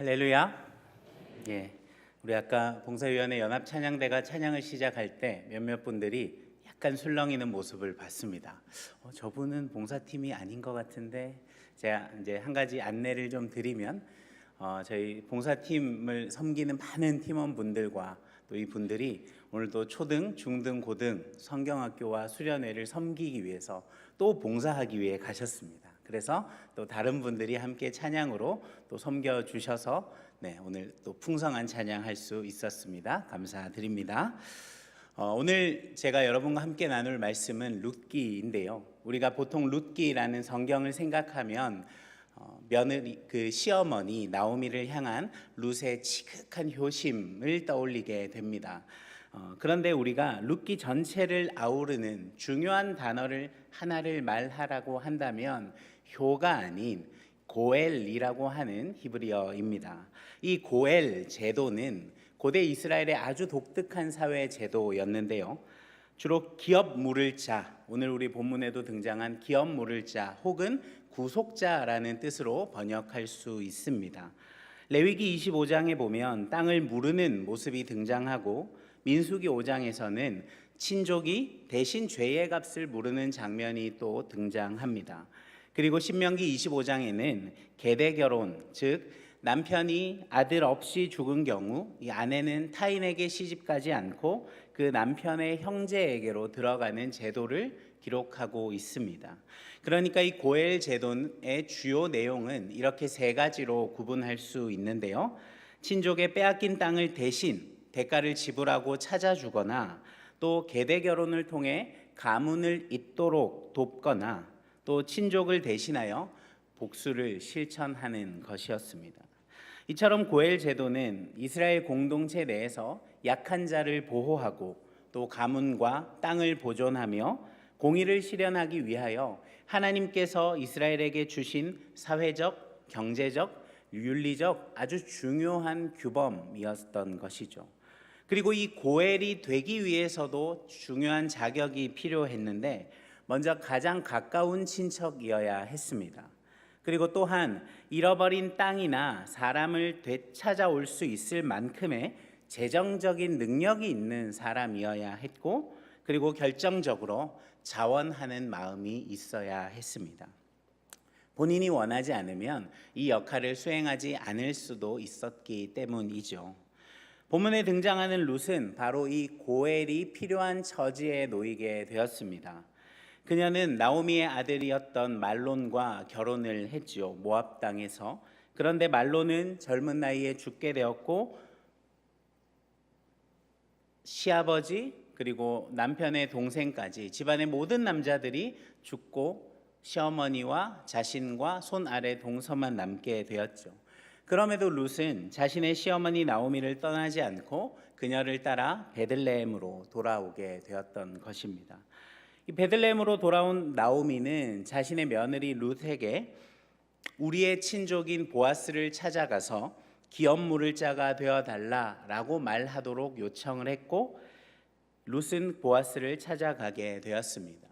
할렐루야. 예, 우리 아까 봉사위원회 연합 찬양대가 찬양을 시작할 때 몇몇 분들이 약간 술렁이는 모습을 봤습니다. 저분은 봉사팀이 아닌 것 같은데, 제가 이제 한 가지 안내를 좀 드리면, 저희 봉사팀을 섬기는 많은 팀원분들과 또 이 분들이 오늘도 초등, 중등, 고등 성경학교와 수련회를 섬기기 위해서 또 봉사하기 위해 가셨습니다. 그래서 또 다른 분들이 함께 찬양으로 또 섬겨 주셔서 오늘 또 풍성한 찬양할 수 있었습니다. 감사드립니다. 오늘 제가 여러분과 함께 나눌 말씀은 룻기인데요. 우리가 보통 룻기라는 성경을 생각하면 며느리 시어머니 나오미를 향한 룻의 지극한 효심을 떠올리게 됩니다. 그런데 우리가 룻기 전체를 아우르는 중요한 단어를 하나를 말하라고 한다면 효가 아닌 고엘이라고 하는 히브리어입니다. 이 고엘 제도는 고대 이스라엘의 아주 독특한 사회 제도였는데요. 주로 기업 물을 자, 오늘 우리 본문에도 등장한 기업 물을 자 혹은 구속자라는 뜻으로 번역할 수 있습니다. 레위기 25장에 보면 땅을 무르는 모습이 등장하고 민수기 5장에서는 친족이 대신 죄의 값을 물으는 장면이 또 등장합니다. 그리고 신명기 25장에는 계대 결혼, 즉 남편이 아들 없이 죽은 경우 이 아내는 타인에게 시집가지 않고 그 남편의 형제에게로 들어가는 제도를 기록하고 있습니다. 그러니까 이 고엘 제도의 주요 내용은 이렇게 세 가지로 구분할 수 있는데요. 친족의 빼앗긴 땅을 대신 대가를 지불하고 찾아주거나 또 계대 결혼을 통해 가문을 잇도록 돕거나 또 친족을 대신하여 복수를 실천하는 것이었습니다. 이처럼 고엘 제도는 이스라엘 공동체 내에서 약한 자를 보호하고 또 가문과 땅을 보존하며 공의를 실현하기 위하여 하나님께서 이스라엘에게 주신 사회적, 경제적, 윤리적 아주 중요한 규범이었던 것이죠. 그리고 이 고엘이 되기 위해서도 중요한 자격이 필요했는데 먼저 가장 가까운 친척이어야 했습니다. 그리고 또한 잃어버린 땅이나 사람을 되찾아올 수 있을 만큼의 재정적인 능력이 있는 사람이어야 했고, 그리고 결정적으로 자원하는 마음이 있어야 했습니다. 본인이 원하지 않으면 이 역할을 수행하지 않을 수도 있었기 때문이죠. 본문에 등장하는 룻은 바로 이 고엘이 필요한 처지에 놓이게 되었습니다. 그녀는 나오미의 아들이었던 말론과 결혼을 했지요. 모압 땅에서. 그런데 말론은 젊은 나이에 죽게 되었고 시아버지 그리고 남편의 동생까지 집안의 모든 남자들이 죽고 시어머니와 자신과 손 아래 동서만 남게 되었죠. 그럼에도 룻은 자신의 시어머니 나오미를 떠나지 않고 그녀를 따라 베들레헴으로 돌아오게 되었던 것입니다. 이 베들레헴으로 돌아온 나오미는 자신의 며느리 룻에게 우리의 친족인 보아스를 찾아가서 기업 물을 자가 되어달라라고 말하도록 요청을 했고, 룻은 보아스를 찾아가게 되었습니다.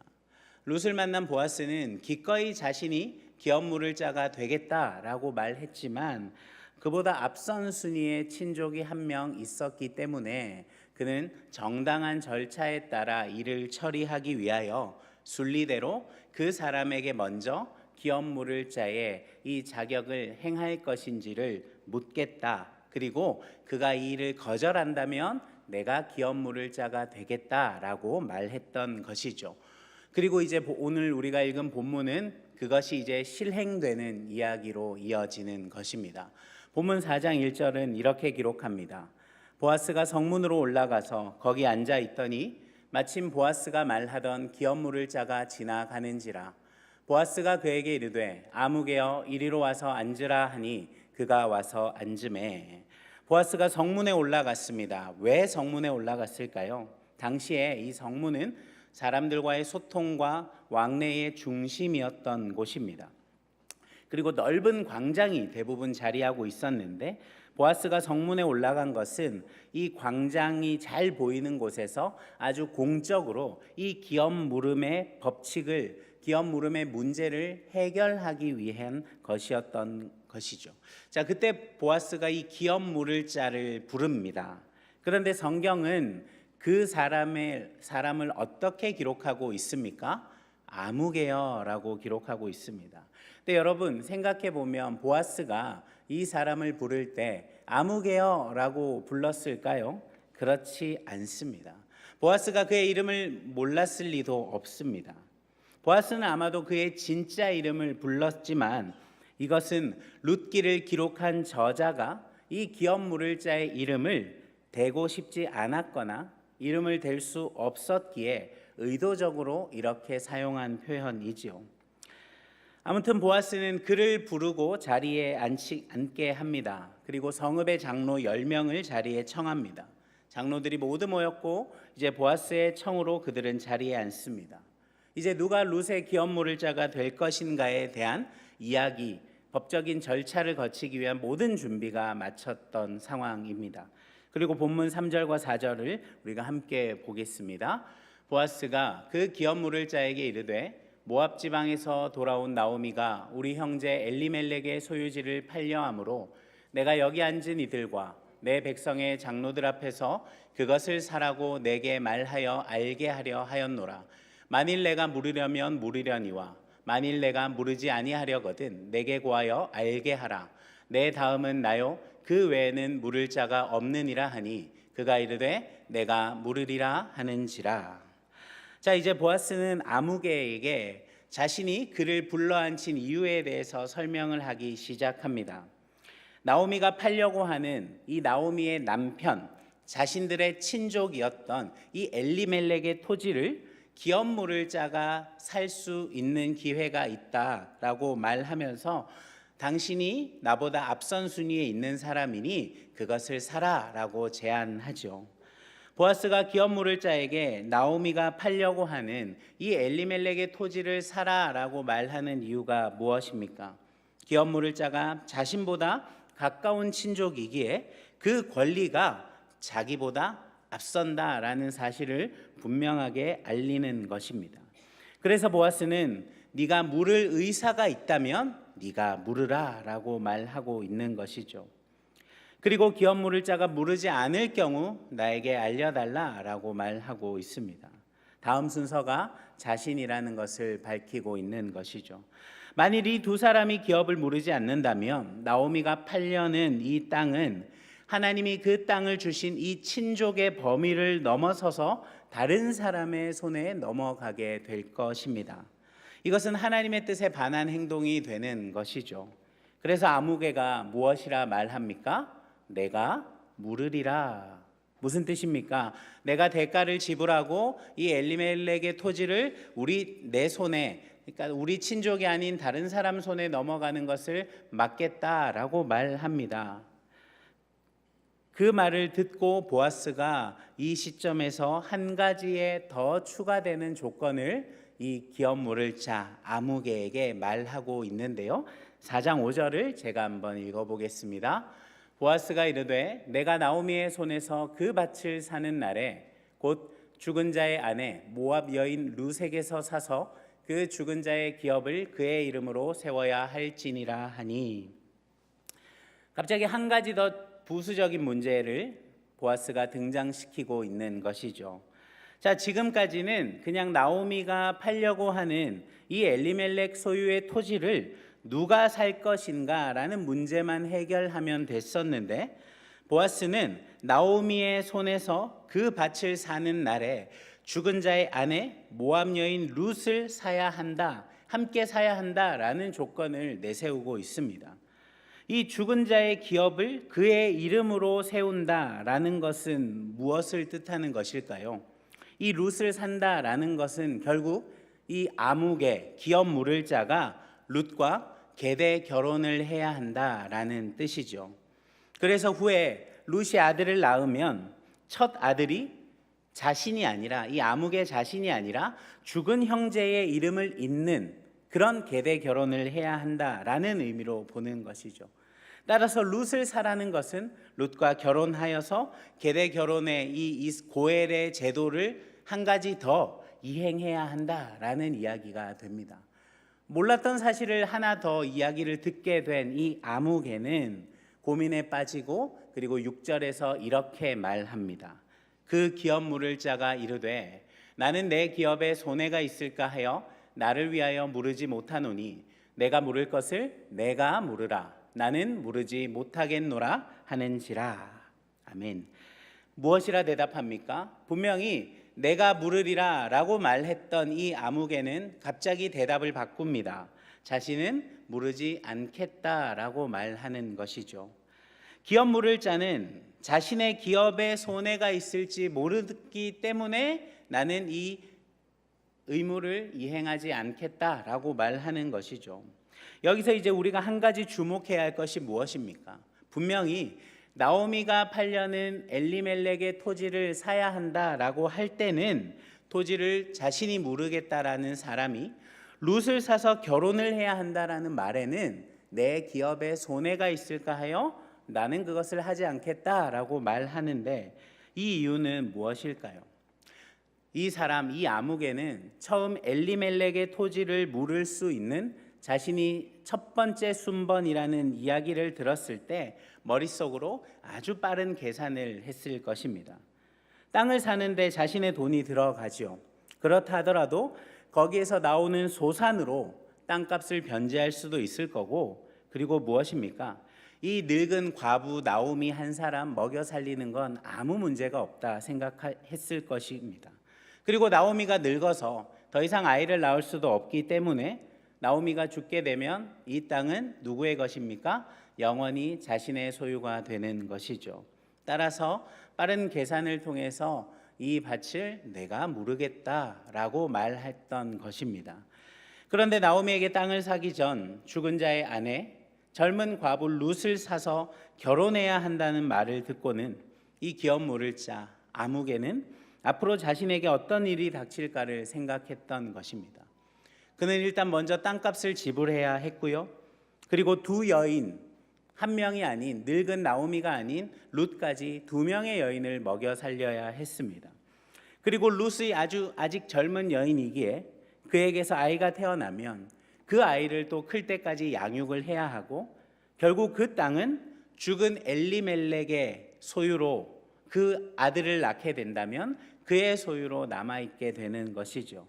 룻을 만난 보아스는 기꺼이 자신이 기업 물을 자가 되겠다라고 말했지만 그보다 앞선 순위의 친족이 한 명 있었기 때문에 그는 정당한 절차에 따라 일을 처리하기 위하여 순리대로 그 사람에게 먼저 기업 물을 자의 이 자격을 행할 것인지를 묻겠다. 그리고 그가 이 일을 거절한다면 내가 기업 물을 자가 되겠다라고 말했던 것이죠. 그리고 이제 오늘 우리가 읽은 본문은 그것이 이제 실행되는 이야기로 이어지는 것입니다. 본문 4장 1절은 이렇게 기록합니다. 보아스가 성문으로 올라가서 거기 앉아 있더니 마침 보아스가 말하던 기업 물을 자가 지나가는지라. 보아스가 그에게 이르되 아무개여 이리로 와서 앉으라 하니 그가 와서 앉으매. 보아스가 성문에 올라갔습니다. 왜 성문에 올라갔을까요? 당시에 이 성문은 사람들과의 소통과 왕래의 중심이었던 곳입니다. 그리고 넓은 광장이 대부분 자리하고 있었는데 보아스가 성문에 올라간 것은 이 광장이 잘 보이는 곳에서 아주 공적으로 이 기업 물음의 법칙을, 기업 물음의 문제를 해결하기 위한 것이었던 것이죠. 자, 그때 보아스가 이 기업 물을 자를 부릅니다. 그런데 성경은 그 사람을 어떻게 기록하고 있습니까? 아무개여라고 기록하고 있습니다. 근데 여러분 생각해 보면 보아스가 이 사람을 부를 때 아무개여라고 불렀을까요? 그렇지 않습니다. 보아스가 그의 이름을 몰랐을 리도 없습니다. 보아스는 아마도 그의 진짜 이름을 불렀지만 이것은 룻기를 기록한 저자가 이 기업 물을 자의 이름을 대고 싶지 않았거나 이름을 댈 수 없었기에 의도적으로 이렇게 사용한 표현이지요. 아무튼 보아스는 그를 부르고 자리에 앉게 합니다. 그리고 성읍의 장로 10명을 자리에 청합니다. 장로들이 모두 모였고 이제 보아스의 청으로 그들은 자리에 앉습니다. 이제 누가 룻의 기업 물을 자가 될 것인가에 대한 이야기, 법적인 절차를 거치기 위한 모든 준비가 마쳤던 상황입니다. 그리고 본문 3절과 4절을 우리가 함께 보겠습니다. 보아스가 그 기업 물을 자에게 이르되 모압 지방에서 돌아온 나오미가 우리 형제 엘리멜렉의 소유지를 팔려함으로 내가 여기 앉은 이들과 내 백성의 장로들 앞에서 그것을 사라고 내게 말하여 알게 하려 하였노라. 만일 내가 물으려면 물으려니와 만일 내가 물으지 아니하려거든 내게 고하여 알게 하라. 내 다음은 나요 그 외에는 물을 자가 없느니라 하니 그가 이르되 내가 물으리라 하는지라. 자, 이제 보아스는 아무개에게 자신이 그를 불러앉힌 이유에 대해서 설명을 하기 시작합니다. 나오미가 팔려고 하는 이 나오미의 남편, 자신들의 친족이었던 이 엘리멜렉의 토지를 기업 물을 자가 살 수 있는 기회가 있다라고 말하면서 당신이 나보다 앞선 순위에 있는 사람이니 그것을 사라라고 제안하죠. 보아스가 기업 물을 자에게 나오미가 팔려고 하는 이 엘리멜렉의 토지를 사라라고 말하는 이유가 무엇입니까? 기업 물을 자가 자신보다 가까운 친족이기에 그 권리가 자기보다 앞선다라는 사실을 분명하게 알리는 것입니다. 그래서 보아스는 네가 물을 의사가 있다면 네가 물으라라고 말하고 있는 것이죠. 그리고 기업 물을 자가 물으지 않을 경우 나에게 알려달라라고 말하고 있습니다. 다음 순서가 자신이라는 것을 밝히고 있는 것이죠. 만일 이 두 사람이 기업을 물으지 않는다면 나오미가 팔려는 이 땅은 하나님이 그 땅을 주신 이 친족의 범위를 넘어서서 다른 사람의 손에 넘어가게 될 것입니다. 이것은 하나님의 뜻에 반한 행동이 되는 것이죠. 그래서 아무개가 무엇이라 말합니까? 내가 물으리라. 무슨 뜻입니까? 내가 대가를 지불하고 이 엘리멜렉의 토지를 내 손에, 그러니까 우리 친족이 아닌 다른 사람 손에 넘어가는 것을 막겠다라고 말합니다. 그 말을 듣고 보아스가 이 시점에서 한 가지에 더 추가되는 조건을 이 기업 물을 자 아무개에게 말하고 있는데요. 4장 5절을 제가 한번 읽어보겠습니다. 보아스가 이르되 내가 나오미의 손에서 그 밭을 사는 날에 곧 죽은 자의 아내 모압 여인 룻에게서 사서 그 죽은 자의 기업을 그의 이름으로 세워야 할지니라 하니. 갑자기 한 가지 더 부수적인 문제를 보아스가 등장시키고 있는 것이죠. 자, 지금까지는 그냥 나오미가 팔려고 하는 이 엘리멜렉 소유의 토지를 누가 살 것인가라는 문제만 해결하면 됐었는데 보아스는 나오미의 손에서 그 밭을 사는 날에 죽은 자의 아내 모압 여인 룻을 사야 한다, 함께 사야 한다라는 조건을 내세우고 있습니다. 이 죽은 자의 기업을 그의 이름으로 세운다라는 것은 무엇을 뜻하는 것일까요? 이 룻을 산다라는 것은 결국 이 아무개 기업 물을 자가 룻과 계대 결혼을 해야 한다라는 뜻이죠. 그래서 후에 룻이 아들을 낳으면 첫 아들이 자신이 아니라 이 아무개 자신이 아니라 죽은 형제의 이름을 잇는 그런 계대 결혼을 해야 한다라는 의미로 보는 것이죠. 따라서 룻을 사라는 것은 룻과 결혼하여서 계대 결혼의 이 고엘의 제도를 한 가지 더 이행해야 한다라는 이야기가 됩니다. 몰랐던 사실을 하나 더 이야기를 듣게 된 이 아무개는 고민에 빠지고 그리고 6절에서 이렇게 말합니다. 그 기업 물을 자가 이르되 나는 내 기업에 손해가 있을까 하여 나를 위하여 물으지 못하노니 내가 물을 것을 내가 물으라. 나는 물으지 못하겠노라 하는지라. 아멘. 무엇이라 대답합니까? 분명히 내가 물으리라 라고 말했던 이 아무개는 갑자기 대답을 바꿉니다. 자신은 물으지 않겠다라고 말하는 것이죠. 기업 물을 자는 자신의 기업에 손해가 있을지 모르기 때문에 나는 이 의무를 이행하지 않겠다라고 말하는 것이죠. 여기서 이제 우리가 한 가지 주목해야 할 것이 무엇입니까? 분명히 나오미가 팔려는 엘리멜렉의 토지를 사야 한다라고 할 때는 토지를 자신이 모르겠다라는 사람이 룻을 사서 결혼을 해야 한다라는 말에는 내 기업에 손해가 있을까 하여 나는 그것을 하지 않겠다라고 말하는데 이 이유는 무엇일까요? 이 사람, 이 아무개는 처음 엘리멜렉의 토지를 물을 수 있는 자신이 첫 번째 순번이라는 이야기를 들었을 때 머릿속으로 아주 빠른 계산을 했을 것입니다. 땅을 사는데 자신의 돈이 들어가지요. 그렇다 하더라도 거기에서 나오는 소산으로 땅값을 변제할 수도 있을 거고, 그리고 무엇입니까? 이 늙은 과부 나오미 한 사람 먹여 살리는 건 아무 문제가 없다 생각했을 것입니다. 그리고 나오미가 늙어서 더 이상 아이를 낳을 수도 없기 때문에 나오미가 죽게 되면 이 땅은 누구의 것입니까? 영원히 자신의 소유가 되는 것이죠. 따라서 빠른 계산을 통해서 이 밭을 내가 모르겠다라고 말했던 것입니다. 그런데 나오미에게 땅을 사기 전 죽은 자의 아내 젊은 과부 룻을 사서 결혼해야 한다는 말을 듣고는 이 기업 물을 자 아무개는 앞으로 자신에게 어떤 일이 닥칠까를 생각했던 것입니다. 그는 일단 먼저 땅값을 지불해야 했고요. 그리고 두 여인, 한 명이 아닌 늙은 나오미가 아닌 룻까지 두 명의 여인을 먹여 살려야 했습니다. 그리고 룻이 아직 젊은 여인이기에 그에게서 아이가 태어나면 그 아이를 또 클 때까지 양육을 해야 하고 결국 그 땅은 죽은 엘리멜렉의 소유로 그 아들을 낳게 된다면 그의 소유로 남아있게 되는 것이죠.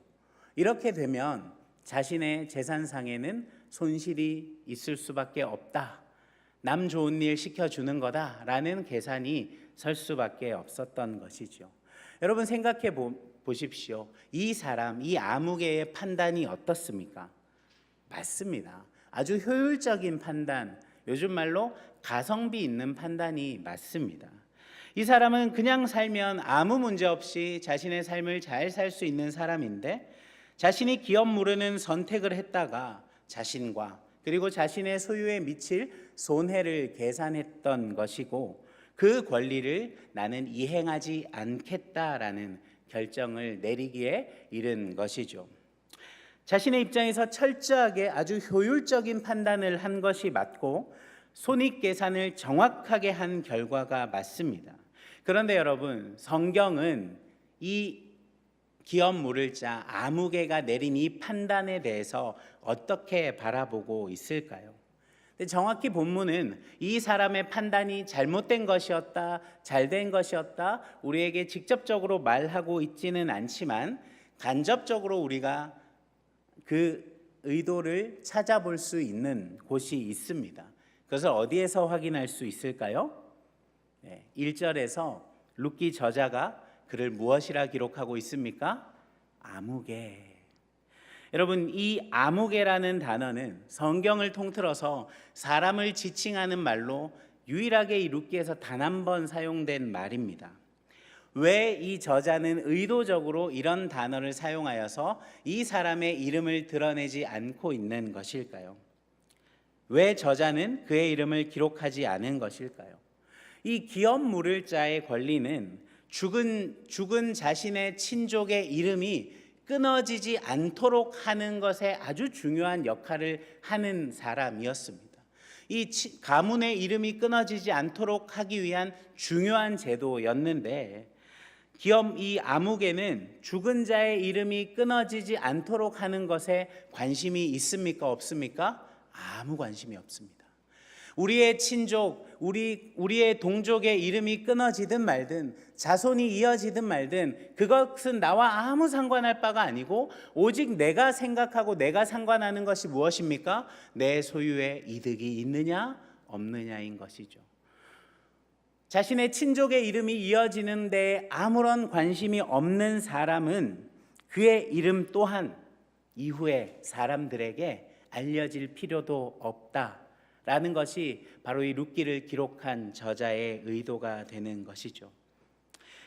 이렇게 되면 자신의 재산상에는 손실이 있을 수밖에 없다. 남 좋은 일 시켜주는 거다라는 계산이 설 수밖에 없었던 것이죠. 여러분 생각해 보십시오. 이 사람, 이 아무개의 판단이 어떻습니까? 맞습니다. 아주 효율적인 판단, 요즘 말로 가성비 있는 판단이 맞습니다. 이 사람은 그냥 살면 아무 문제 없이 자신의 삶을 잘 살 수 있는 사람인데 자신이 기업 모르는 선택을 했다가 자신과 그리고 자신의 소유에 미칠 손해를 계산했던 것이고 그 권리를 나는 이행하지 않겠다라는 결정을 내리기에 이른 것이죠. 자신의 입장에서 철저하게 아주 효율적인 판단을 한 것이 맞고 손익계산을 정확하게 한 결과가 맞습니다. 그런데 여러분, 성경은 이 기업 물을 자 아무개가 내린 이 판단에 대해서 어떻게 바라보고 있을까요? 정확히 본문은 이 사람의 판단이 잘못된 것이었다, 잘된 것이었다 우리에게 직접적으로 말하고 있지는 않지만 간접적으로 우리가 그 의도를 찾아볼 수 있는 곳이 있습니다. 그것을 어디에서 확인할 수 있을까요? 1절에서 룻기 저자가 그를 무엇이라 기록하고 있습니까? 아무개. 여러분, 이 아무개라는 단어는 성경을 통틀어서 사람을 지칭하는 말로 유일하게 이 룻기에서 단 한 번 사용된 말입니다. 왜 이 저자는 의도적으로 이런 단어를 사용하여서 이 사람의 이름을 드러내지 않고 있는 것일까요? 왜 저자는 그의 이름을 기록하지 않은 것일까요? 이 기업 물을 자의 권리는 죽은 자신의 친족의 이름이 끊어지지 않도록 하는 것에 아주 중요한 역할을 하는 사람이었습니다. 이 가문의 이름이 끊어지지 않도록 하기 위한 중요한 제도였는데 기업 이 암흑에는 죽은 자의 이름이 끊어지지 않도록 하는 것에 관심이 있습니까? 없습니까? 아무 관심이 없습니다. 우리의 친족, 우리의 동족의 이름이 끊어지든 말든 자손이 이어지든 말든 그것은 나와 아무 상관할 바가 아니고 오직 내가 생각하고 내가 상관하는 것이 무엇입니까? 내 소유의 이득이 있느냐 없느냐인 것이죠. 자신의 친족의 이름이 이어지는 데 아무런 관심이 없는 사람은 그의 이름 또한 이후에 사람들에게 알려질 필요도 없다라는 것이 바로 이 룻기를 기록한 저자의 의도가 되는 것이죠.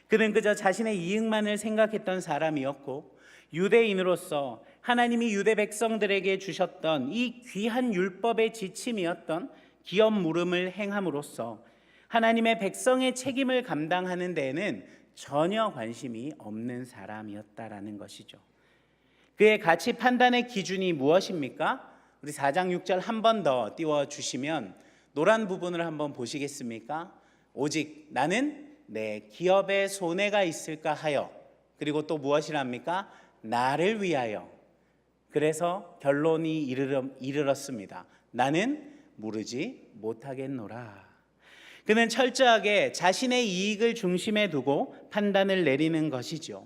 그는 그저 자신의 이익만을 생각했던 사람이었고 유대인으로서 하나님이 유대 백성들에게 주셨던 이 귀한 율법의 지침이었던 기업 물음을 행함으로써 하나님의 백성의 책임을 감당하는 데에는 전혀 관심이 없는 사람이었다라는 것이죠. 그의 가치 판단의 기준이 무엇입니까? 우리 4장 6절 한 번 더 띄워주시면 노란 부분을 한번 보시겠습니까? 오직 나는 내 기업에 손해가 있을까 하여, 그리고 또 무엇이랍니까? 나를 위하여. 그래서 결론이 이르렀습니다. 나는 무르지 못하겠노라. 그는 철저하게 자신의 이익을 중심에 두고 판단을 내리는 것이죠.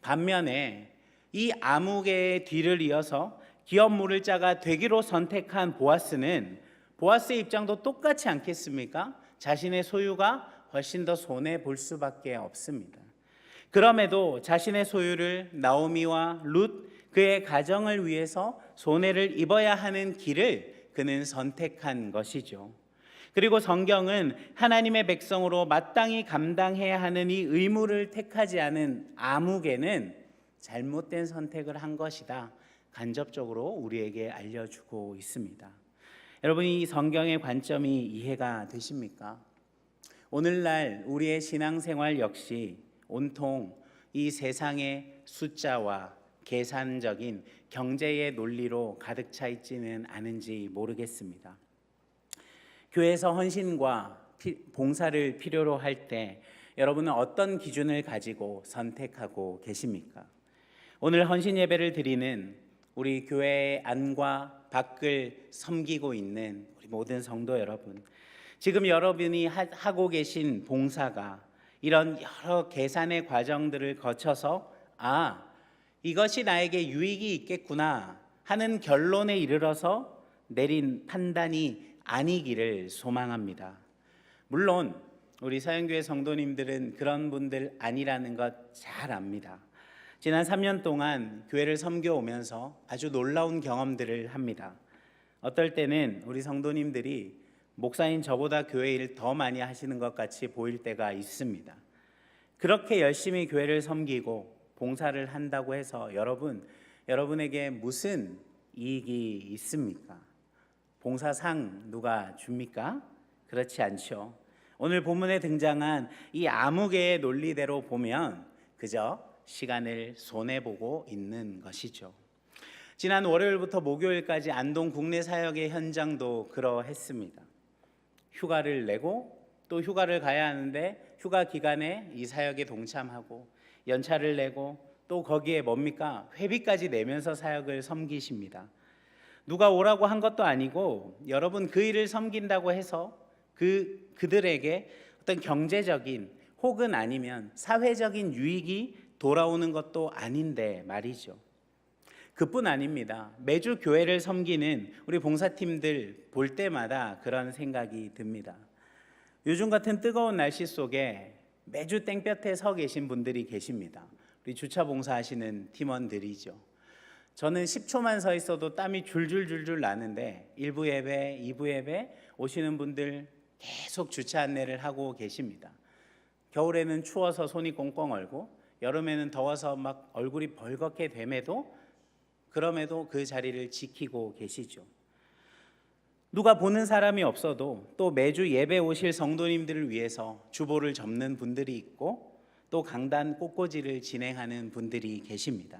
반면에 이 아무개의 뒤를 이어서 기업 물을 자가 되기로 선택한 보아스는 보아스의 입장도 똑같지 않겠습니까? 자신의 소유가 훨씬 더 손해 볼 수밖에 없습니다. 그럼에도 자신의 소유를 나오미와 룻 그의 가정을 위해서 손해를 입어야 하는 길을 그는 선택한 것이죠. 그리고 성경은 하나님의 백성으로 마땅히 감당해야 하는 이 의무를 택하지 않은 아무개는 잘못된 선택을 한 것이다, 간접적으로 우리에게 알려주고 있습니다. 여러분, 이 성경의 관점이 이해가 되십니까? 오늘날 우리의 신앙생활 역시 온통 이 세상의 숫자와 계산적인 경제의 논리로 가득 차 있지는 않은지 모르겠습니다. 교회에서 헌신과 봉사를 필요로 할 때 여러분은 어떤 기준을 가지고 선택하고 계십니까? 오늘 헌신 예배를 드리는 우리 교회의 안과 밖을 섬기고 있는 우리 모든 성도 여러분, 지금 여러분이 하고 계신 봉사가 이런 여러 계산의 과정들을 거쳐서 이것이 나에게 유익이 있겠구나 하는 결론에 이르러서 내린 판단이 아니기를 소망합니다. 물론 우리 사연교회 성도님들은 그런 분들 아니라는 것 잘 압니다. 지난 3년 동안 교회를 섬겨오면서 아주 놀라운 경험들을 합니다. 어떨 때는 우리 성도님들이 목사인 저보다 교회 일 더 많이 하시는 것 같이 보일 때가 있습니다. 그렇게 열심히 교회를 섬기고 봉사를 한다고 해서 여러분에게 무슨 이익이 있습니까? 봉사상 누가 줍니까? 그렇지 않죠. 오늘 본문에 등장한 이 아무개의 논리대로 보면 그저 시간을 손해보고 있는 것이죠. 지난 월요일부터 목요일까지 안동 국내 사역의 현장도 그러했습니다. 휴가를 내고 또 휴가를 가야 하는데 휴가 기간에 이 사역에 동참하고 연차를 내고 또 거기에 뭡니까? 회비까지 내면서 사역을 섬기십니다. 누가 오라고 한 것도 아니고 여러분 그 일을 섬긴다고 해서 그들에게 어떤 경제적인 혹은 아니면 사회적인 유익이 돌아오는 것도 아닌데 말이죠. 그뿐 아닙니다. 매주 교회를 섬기는 우리 봉사팀들 볼 때마다 그런 생각이 듭니다. 요즘 같은 뜨거운 날씨 속에 매주 땡볕에 서 계신 분들이 계십니다. 우리 주차 봉사하시는 팀원들이죠. 저는 10초만 서 있어도 땀이 줄줄줄줄 나는데 1부 예배, 2부 예배 오시는 분들 계속 주차 안내를 하고 계십니다. 겨울에는 추워서 손이 꽁꽁 얼고 여름에는 더워서 막 얼굴이 벌겋게 됨에도 그럼에도 그 자리를 지키고 계시죠. 누가 보는 사람이 없어도 또 매주 예배 오실 성도님들을 위해서 주보를 접는 분들이 있고 또 강단 꽃꽂이를 진행하는 분들이 계십니다.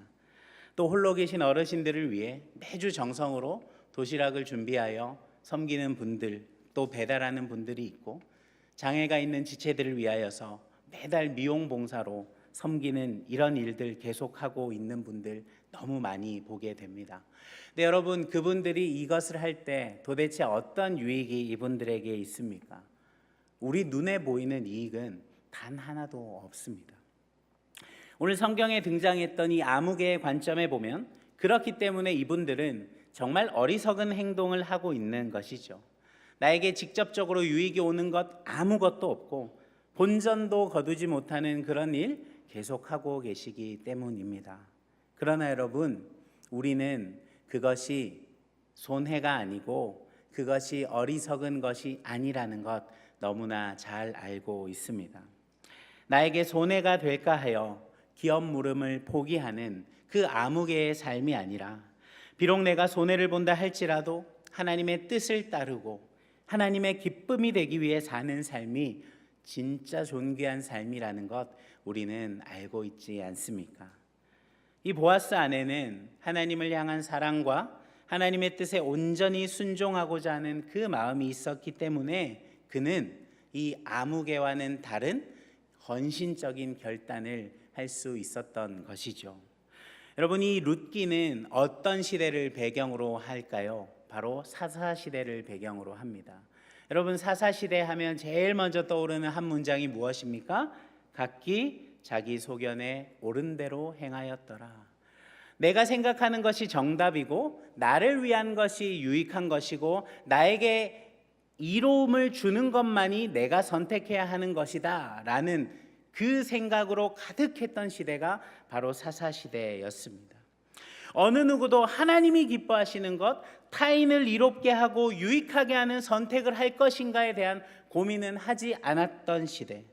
또 홀로 계신 어르신들을 위해 매주 정성으로 도시락을 준비하여 섬기는 분들, 또 배달하는 분들이 있고 장애가 있는 지체들을 위하여서 매달 미용 봉사로 섬기는 이런 일들 계속하고 있는 분들 너무 많이 보게 됩니다. 근데 여러분, 그분들이 이것을 할 때 도대체 어떤 유익이 이분들에게 있습니까? 우리 눈에 보이는 이익은 단 하나도 없습니다. 오늘 성경에 등장했던 이 아무개의 관점에 보면 그렇기 때문에 이분들은 정말 어리석은 행동을 하고 있는 것이죠. 나에게 직접적으로 유익이 오는 것 아무것도 없고 본전도 거두지 못하는 그런 일 계속하고 계시기 때문입니다. 그러나 여러분, 우리는 그것이 손해가 아니고 그것이 어리석은 것이 아니라는 것 너무나 잘 알고 있습니다. 나에게 손해가 될까 하여 기업 물음을 포기하는 그 아무개의 삶이 아니라, 비록 내가 손해를 본다 할지라도 하나님의 뜻을 따르고 하나님의 기쁨이 되기 위해 사는 삶이 진짜 존귀한 삶이라는 것 우리는 알고 있지 않습니까? 이 보아스 안에는 하나님을 향한 사랑과 하나님의 뜻에 온전히 순종하고자 하는 그 마음이 있었기 때문에 그는 이 아무개와는 다른 헌신적인 결단을 할 수 있었던 것이죠. 여러분, 이 룻기는 어떤 시대를 배경으로 할까요? 바로 사사시대를 배경으로 합니다. 여러분, 사사시대 하면 제일 먼저 떠오르는 한 문장이 무엇입니까? 각기 자기 소견에 옳은 대로 행하였더라. 내가 생각하는 것이 정답이고 나를 위한 것이 유익한 것이고 나에게 이로움을 주는 것만이 내가 선택해야 하는 것이다 라는 그 생각으로 가득했던 시대가 바로 사사시대였습니다. 어느 누구도 하나님이 기뻐하시는 것, 타인을 이롭게 하고 유익하게 하는 선택을 할 것인가에 대한 고민은 하지 않았던 시대.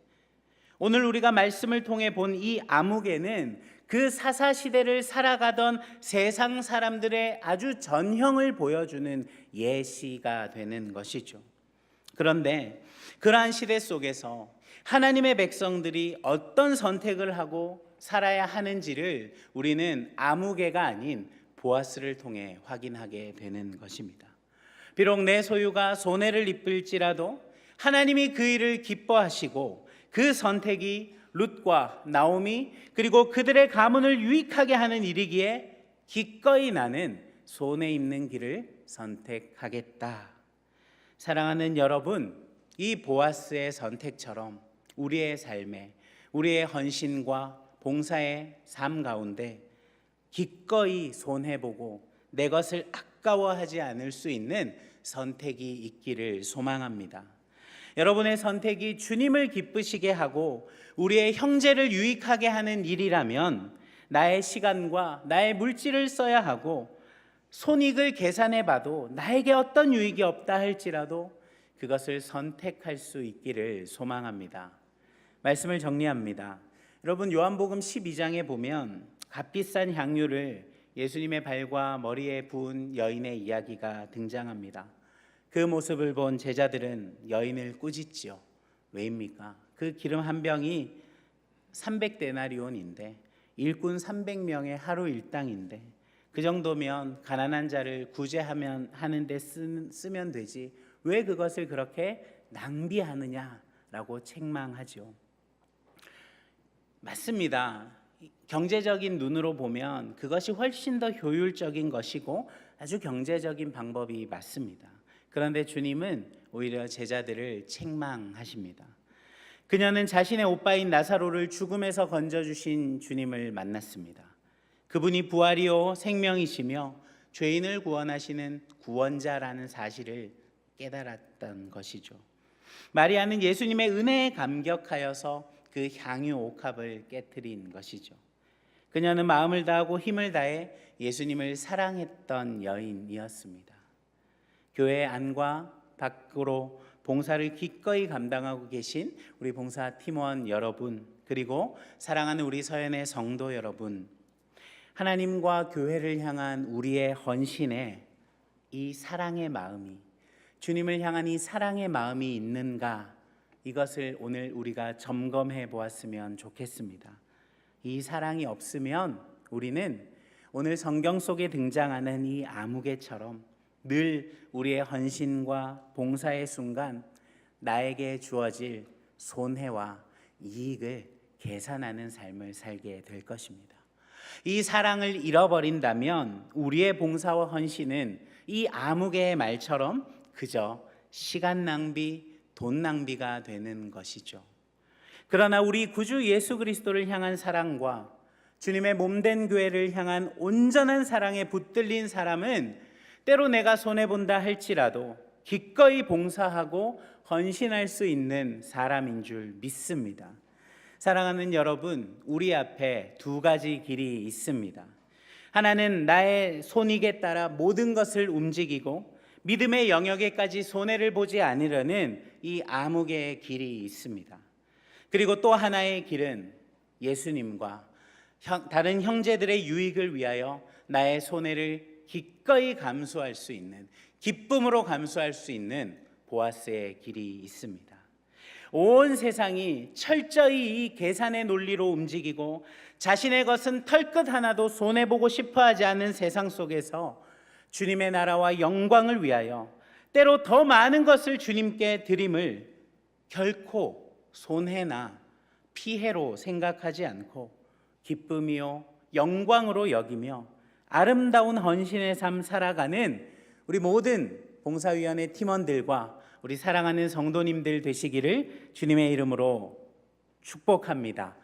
오늘 우리가 말씀을 통해 본 이 아무개는 그 사사시대를 살아가던 세상 사람들의 아주 전형을 보여주는 예시가 되는 것이죠. 그런데 그러한 시대 속에서 하나님의 백성들이 어떤 선택을 하고 살아야 하는지를 우리는 아무개가 아닌 보아스를 통해 확인하게 되는 것입니다. 비록 내 소유가 손해를 입을지라도 하나님이 그 일을 기뻐하시고 그 선택이 룻과 나오미 그리고 그들의 가문을 유익하게 하는 일이기에 기꺼이 나는 손해 입는 길을 선택하겠다. 사랑하는 여러분, 이 보아스의 선택처럼 우리의 삶에, 우리의 헌신과 봉사의 삶 가운데 기꺼이 손해보고 내 것을 아까워하지 않을 수 있는 선택이 있기를 소망합니다. 여러분의 선택이 주님을 기쁘시게 하고 우리의 형제를 유익하게 하는 일이라면 나의 시간과 나의 물질을 써야 하고 손익을 계산해 봐도 나에게 어떤 유익이 없다 할지라도 그것을 선택할 수 있기를 소망합니다. 말씀을 정리합니다. 여러분, 요한복음 12장에 보면 값비싼 향유를 예수님의 발과 머리에 부은 여인의 이야기가 등장합니다. 그 모습을 본 제자들은 여인을 꾸짖지요. 왜입니까? 그 기름 한 병이 300데나리온인데 일꾼 300명의 하루 일당인데 그 정도면 가난한 자를 구제하면 하는데 쓰면 되지 왜 그것을 그렇게 낭비하느냐라고 책망하죠. 맞습니다. 경제적인 눈으로 보면 그것이 훨씬 더 효율적인 것이고 아주 경제적인 방법이 맞습니다. 그런데 주님은 오히려 제자들을 책망하십니다. 그녀는 자신의 오빠인 나사로를 죽음에서 건져주신 주님을 만났습니다. 그분이 부활이요 생명이시며 죄인을 구원하시는 구원자라는 사실을 깨달았던 것이죠. 마리아는 예수님의 은혜에 감격하여서 그 향유 옥합을 깨트린 것이죠. 그녀는 마음을 다하고 힘을 다해 예수님을 사랑했던 여인이었습니다. 교회 안과 밖으로 봉사를 기꺼이 감당하고 계신 우리 봉사 팀원 여러분, 그리고 사랑하는 우리 서연의 성도 여러분, 하나님과 교회를 향한 우리의 헌신에 이 사랑의 마음이, 주님을 향한 이 사랑의 마음이 있는가, 이것을 오늘 우리가 점검해 보았으면 좋겠습니다. 이 사랑이 없으면 우리는 오늘 성경 속에 등장하는 이 아무개처럼 늘 우리의 헌신과 봉사의 순간 나에게 주어질 손해와 이익을 계산하는 삶을 살게 될 것입니다. 이 사랑을 잃어버린다면 우리의 봉사와 헌신은 이 아무개의 말처럼 그저 시간 낭비, 돈 낭비가 되는 것이죠. 그러나 우리 구주 예수 그리스도를 향한 사랑과 주님의 몸된 교회를 향한 온전한 사랑에 붙들린 사람은 때로 내가 손해본다 할지라도 기꺼이 봉사하고 헌신할 수 있는 사람인 줄 믿습니다. 사랑하는 여러분, 우리 앞에 두 가지 길이 있습니다. 하나는 나의 손익에 따라 모든 것을 움직이고 믿음의 영역에까지 손해를 보지 않으려는 이 암흑의 길이 있습니다. 그리고 또 하나의 길은 예수님과 다른 형제들의 유익을 위하여 나의 손해를 기꺼이 감수할 수 있는, 기쁨으로 감수할 수 있는 보아스의 길이 있습니다. 온 세상이 철저히 이 계산의 논리로 움직이고 자신의 것은 털끝 하나도 손해보고 싶어하지 않는 세상 속에서 주님의 나라와 영광을 위하여 때로 더 많은 것을 주님께 드림을 결코 손해나 피해로 생각하지 않고 기쁨이요 영광으로 여기며 아름다운 헌신의 삶 살아가는 우리 모든 봉사위원회 팀원들과 우리 사랑하는 성도님들 되시기를 주님의 이름으로 축복합니다.